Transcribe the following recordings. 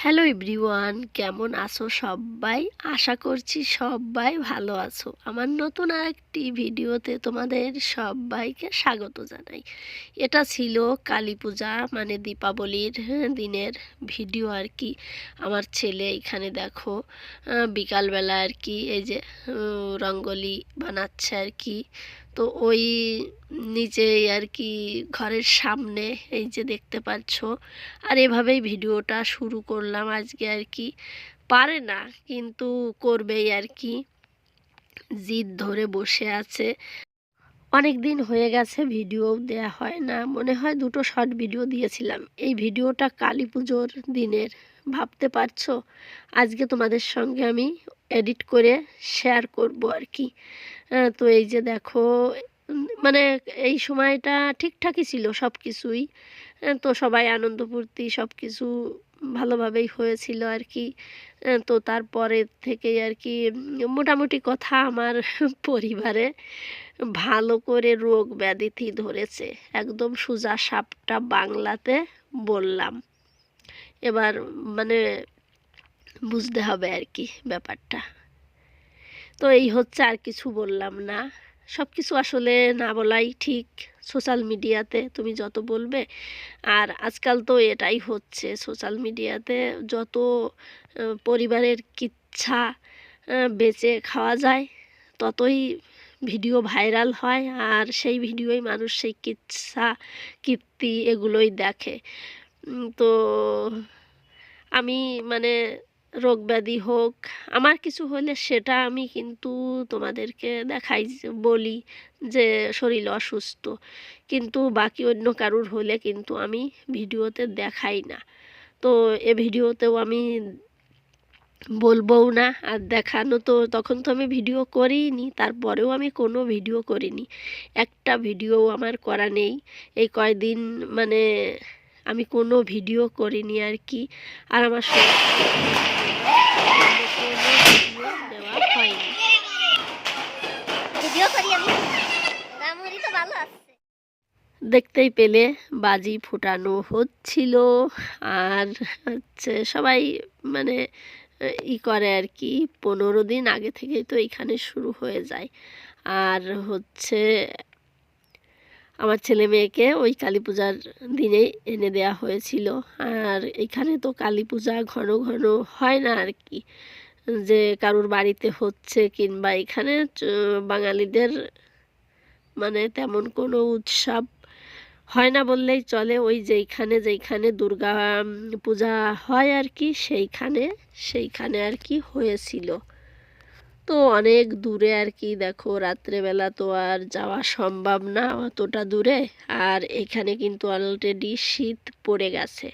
Hello everyone, কেমন আছো সবাই? আশা করছি সবাই ভালো আছো। আমার নতুন আরেকটি ভিডিওতে তোমাদের সবাইকে স্বাগত জানাই। এটা ছিল কালী পূজা মানে দীপাবলির দিনের ভিডিও আর কি। আমার ছেলে এখানে দেখো বিকালবেলা আর কি এই যে রঙ্গোলি বানাচ্ছে আর কি। তো ওই নিচেই আর কি ঘরের সামনে এই যে দেখতে পাচ্ছ। আর এভাবেই ভিডিওটা শুরু করলাম আজকে আর কি। পারে না কিন্তু করবেই আর কি, জিদ ধরে বসে আছে। অনেক দিন হয়ে গেছে ভিডিও দেয়া হয় না, মনে হয় দুটো শর্ট ভিডিও দিয়েছিলাম। এই ভিডিওটা কালী পুজোর দিনের, ভাবতে পারছো? আজকে তোমাদের সঙ্গে আমি এডিট করে শেয়ার করব আর কি। তো এই যে দেখো মানে এই সময়টা ঠিকঠাকই ছিল সব কিছুই। তো সবাই আনন্দ ফুর্তি সব কিছু ভালোভাবেই হয়েছিল আর কি। তো তারপরে থেকেই আর কি মোটামুটি কথা আমার পরিবারে ভালো করে রোগ ব্যাধিটি ধরেছে, একদম সোজা সাপটা বাংলাতে বললাম। এবার মানে বুঝতে হবে আর কি ব্যাপারটা। তো এই হচ্ছে, আর কিছু বললাম না। সব কিছু আসলে না বলাই ঠিক। সোশ্যাল মিডিয়াতে তুমি যত বলবে, আর আজকাল তো এটাই হচ্ছে সোশ্যাল মিডিয়াতে, যত পরিবারের কিচ্ছা বেচে খাওয়া যায় ততই ভিডিও ভাইরাল হয়, আর সেই ভিডিওই মানুষ সেই কিচ্ছা কীর্তি এগুলোই দেখে। তো আমি মানে রোগ ব্যাধি হোক, আমার কিছু হলে সেটা আমি কিন্তু তোমাদেরকে দেখাই, বলি যে শরীর অসুস্থ, কিন্তু বাকি অন্য কারুর হলে কিন্তু আমি ভিডিওতে দেখাই না। তো এ ভিডিওতেও আমি বলবও না, আর দেখানো তো তখন তো আমি ভিডিও করিনি, তারপরেও আমি কোনো ভিডিও করিনি, একটা ভিডিও আমার করা নেই এই কয়দিন। মানে আমি কোনো ভিডিও করিনি আর কি। আর আমার কোনো ভিডিও দেওয়া হয়নি। ভিডিও করি আমি, রামহরি তো ভালো আছে। দেখতেই পেলে বাজি ফুটানো হচ্ছিল, আর হচ্ছে সবাই মানে করে আর কি। 15 দিন আগে থেকেই তো এখানে শুরু হয়ে যায়। আর হচ্ছে আমার ছেলে মেয়েকে ওই কালী পূজার দিনেই এনে দেওয়া হয়েছিল। আর এখানে তো কালী পূজা ঘন ঘন হয় না আর কি, যে কারুর বাড়িতে হচ্ছে কিংবা এখানে বাঙালিদের মানে তেমন কোনো উৎসব হয় না বললেই চলে। ওই যেইখানে যেইখানে দুর্গা পূজা হয় আর কি, সেইখানে আর কি হয়েছিল। তো অনেক দূরে আর কি, দেখো রাত্রেবেলা তো আর যাওয়া সম্ভব না অতটা দূরে। আর এখানে কিন্তু অলরেডি শীত পড়ে গেছে,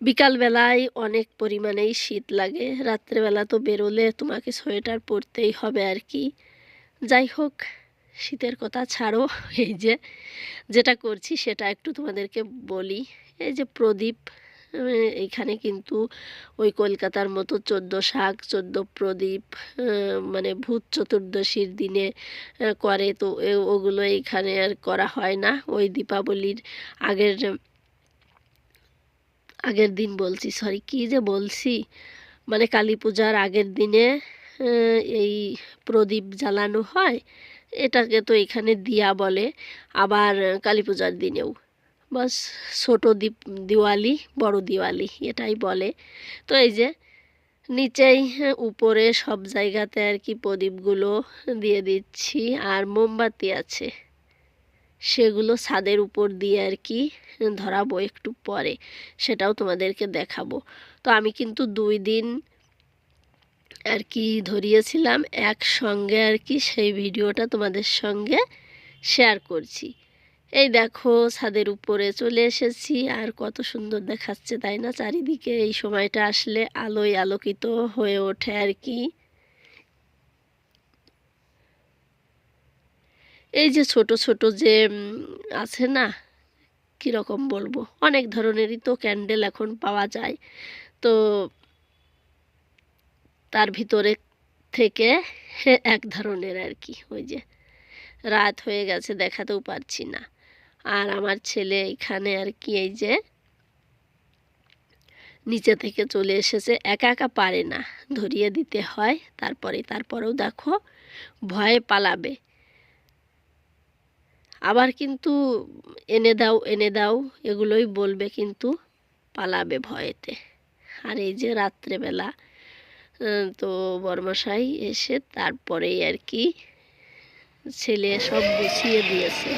বিকালবেলায় অনেক পরিমাণেই শীত লাগে, রাত্রেবেলা তো বেরোলে তোমাকে সোয়েটার পরতেই হবে আর কি। যাই হোক, শীতের কথা ছাড়ো, এই যে যেটা করছি সেটা একটু তোমাদেরকে বলি। এই যে প্রদীপ, এইখানে কিন্তু ওই কলকাতার মতো 14 শাক 14 প্রদীপ মানে ভূত চতুর্দশীর দিনে করে, তো ওগুলো এইখানে আর করা হয় না। ওই দীপাবলির আগের আগের দিন বলছি, সরি কী যে বলছি, মানে কালী পূজার আগের দিনে এই প্রদীপ জ্বালানো হয়, এটাকে তো এখানে দিয়া বলে। আবার কালী পূজার দিনেও বাস ছোটো দিওয়ালি বড় দিওয়ালি এটাই বলে। তো এই যে নিচেই উপরে সব জায়গাতে আর কি প্রদীপগুলো দিয়ে দিচ্ছি, আর মোমবাতি আছে সেগুলো ছাদের উপর দিয়ে আর কি ধরাবো একটু পরে, সেটাও তোমাদেরকে দেখাবো। তো আমি কিন্তু 2 দিন আর কি ধরিয়েছিলাম একসঙ্গে আর কি, সেই ভিডিওটা তোমাদের সঙ্গে শেয়ার করছি। এই দেখো ছাদের উপরে চলে এসেছি, আর কত সুন্দর দেখাচ্ছে তাই না চারিদিকে, এই সময়টা আসলে আলোয় আলোকিত হয়ে ওঠে আর কি। এই যে ছোট ছোট যে আছে না, কীরকম বলবো, অনেক ধরনেরই তো ক্যান্ডেল এখন পাওয়া যায়। তো তার ভিতরে থেকে এক ধরনের আর কি, ওই যে রাত হয়ে গেছে দেখাতেও পারছি না। আর আমার ছেলে এখানে আর কি এই যে নিচে থেকে চলে এসেছে, একা একা পারে না, ধরিয়ে দিতে হয়। তারপরেও দেখো ভয়ে পালাবে, আবার কিন্তু এনে দাও এগুলোই বলবে, কিন্তু পালাবে ভয়েতে। আর এই যে রাত্রেবেলা তো বরমশাই এসে তারপরেই আর কি ছেলে সব গুছিয়ে দিয়েছে।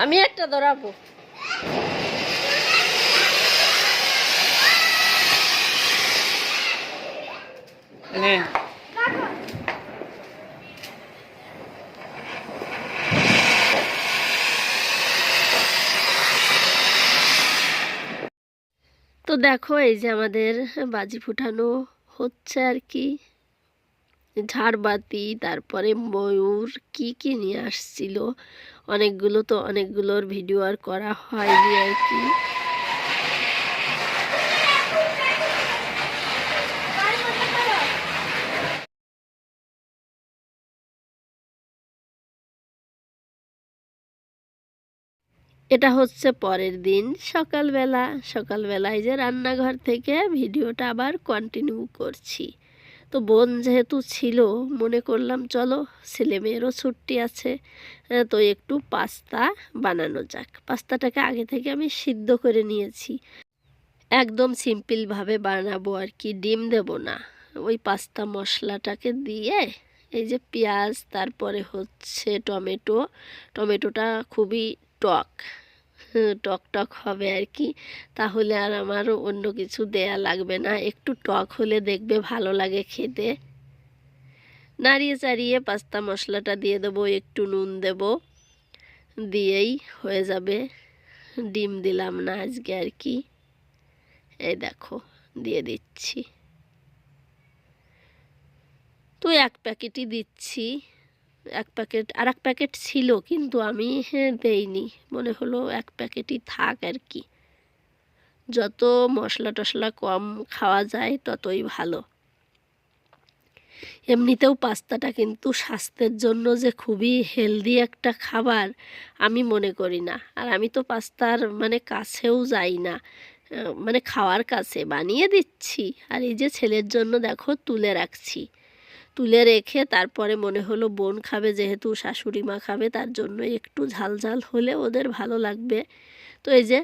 আমি একটা ধরাবো। তো দেখো এই যে আমাদের বাজি ফুটানো হচ্ছে আর কি, ঝাড়বাতি, তারপরে ময়ূর কি কি নিয়ে আসছিল অনেকগুলো, তো অনেকগুলোর ভিডিও আর করা হয়নি আর কি। এটা হচ্ছে পরের দিন সকালবেলায় যে রান্নাঘর থেকে ভিডিওটা আবার কন্টিনিউ করছি। তো বোন যেহেতু ছিল, মনে করলাম চলো ছেলে মেয়েরও ছুটি আছে, তো একটু পাস্তা বানানো যাক। পাস্তাটাকে আগে থেকে আমি সিদ্ধ করে নিয়েছি, একদম সিম্পলভাবে বানাবো আর কি, ডিম দেব না। ওই পাস্তা মশলাটাকে দিয়ে এই যে পেঁয়াজ, তারপরে হচ্ছে টমেটোটা খুবই টক টক হবে আর কি, তাহলে আর আমার অন্য কিছু দেয়া লাগবে না, একটু টক হলে দেখবে ভালো লাগে খেতে। নাড়িয়ে চাড়িয়ে পাস্তা মশলাটা দিয়ে দেবো, একটু নুন দেব, দিয়েই হয়ে যাবে। ডিম দিলাম না আজকে আর কি, এই দেখো দিয়ে দিচ্ছি। তো এক প্যাকেটই দিচ্ছি, এক প্যাকেট, আর এক প্যাকেট ছিল কিন্তু আমি দেইনি, মনে হলো এক প্যাকেটই থাক আর কি, যত মশলা টশলা কম খাওয়া যায় ততই ভালো। এমনিতেও পাস্তাটা কিন্তু স্বাস্থ্যের জন্য যে খুবই হেলদি একটা খাবার আমি মনে করি না, আর আমি তো পাস্তার মানে কাছেও যাই না, মানে খাওয়ার কাছে বানিয়ে দিচ্ছি। আর এই যে ছেলের জন্য দেখো তুলে রাখছি, তুলে রেখে তারপরে মনে হলো বোন খাবে, যেহেতু শাশুড়ি মা খাবে, তার জন্য একটু ঝাল ঝাল হলে ওদের ভালো লাগবে। তো এই যে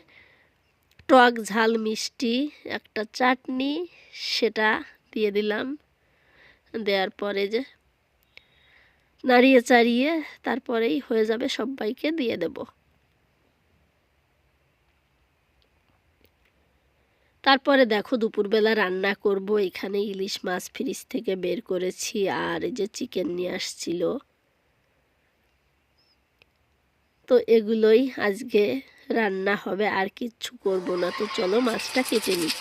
টক ঝাল মিষ্টি একটা চাটনি, সেটা দিয়ে দিলাম, দেওয়ার পরে যে নাড়িয়ে চাড়িয়ে তারপরেই হয়ে যাবে, সবাইকে দিয়ে দেব। তারপরে দেখো দুপুরবেলা রান্না করব, এখানে ইলিশ মাছ ফ্রিজ থেকে বের করেছি, আর এই যে চিকেন নিয়ে আসছিল, তো এগুলোই আজকে রান্না হবে, আর কিচ্ছু করব না। তো চলো মাছটা কেটে নিই।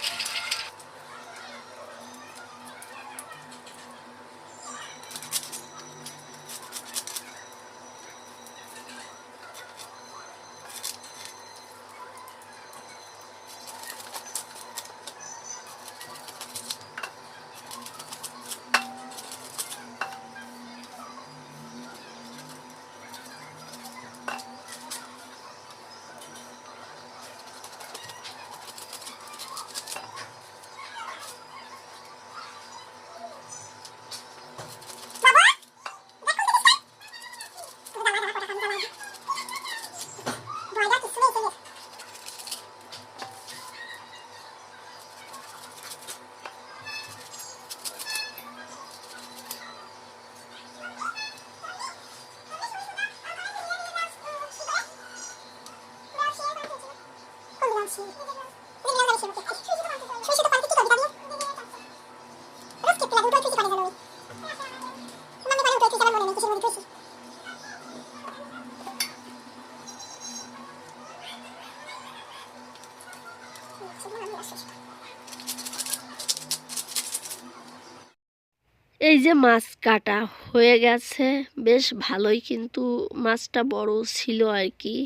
এই যে মাছ কাটা হয়ে গেছে, বেশ ভালোই, কিন্তু মাছটা বড় ছিল আর কি।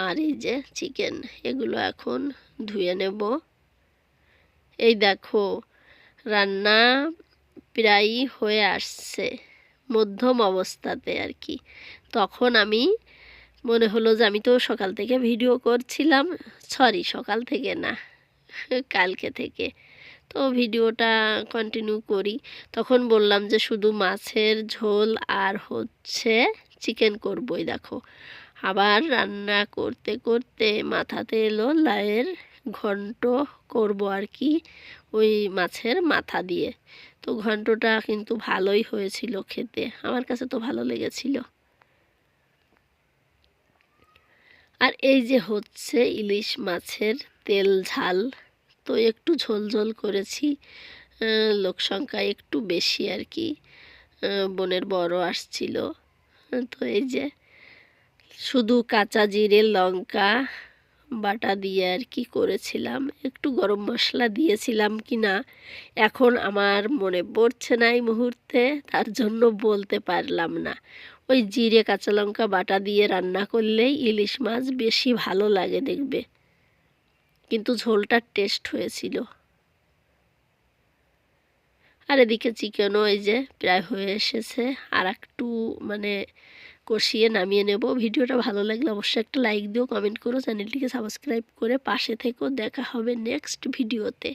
আর এই যে চিকেন, এগুলো এখন ধুয়ে নেব। এই দেখো রান্না প্রায়ই হয়ে আসছে, মধ্যম অবস্থাতে আর কি। তখন আমি মনে হলো যে আমি তো সকাল থেকে ভিডিও করছিলাম, সরি সকাল থেকে না, কালকে থেকে তো ভিডিওটা কন্টিনিউ করি। তখন বললাম যে শুধু মাছের ঝোল আর হচ্ছে চিকেন করবই। দেখো আবার রান্না করতে করতে মাথাতে এলো লাউয়ের ঘন্ট করব আর কি, ওই মাছের মাথা দিয়ে। তো ঘন্টটা কিন্তু ভালোই হয়েছিল খেতে, আমার কাছে তো ভালো লেগেছিল। আর এই যে হচ্ছে ইলিশ মাছের তেল ঝাল, তো একটু ঝোল ঝোল করেছি, লোক সংখ্যা একটু বেশি আর কি, বোনের বড় আসছিল। তো এই যে শুধু কাঁচা জিরে লঙ্কা বাটা দিয়ে আর কি করেছিলাম, একটু গরম মশলা দিয়েছিলাম কি না এখন আমার মনে পড়ছে না এই মুহূর্তে, তার জন্য বলতে পারলাম না। ওই জিরে কাঁচা লঙ্কা বাটা দিয়ে রান্না করলেই ইলিশ মাছ বেশি ভালো লাগে দেখবে, কিন্তু ঝোলটার টেস্ট হয়েছিল। আর এদিকে চিকেনও এই যে প্রায় হয়ে এসেছে, আর একটু মানে কষিয়ে নামিয়ে নেব। ভিডিওটা ভালো লাগলে অবশ্যই একটা লাইক দিও, কমেন্ট করো, চ্যানেলটিকে সাবস্ক্রাইব করে পাশে থেকো। দেখা হবে নেক্সট ভিডিওতে।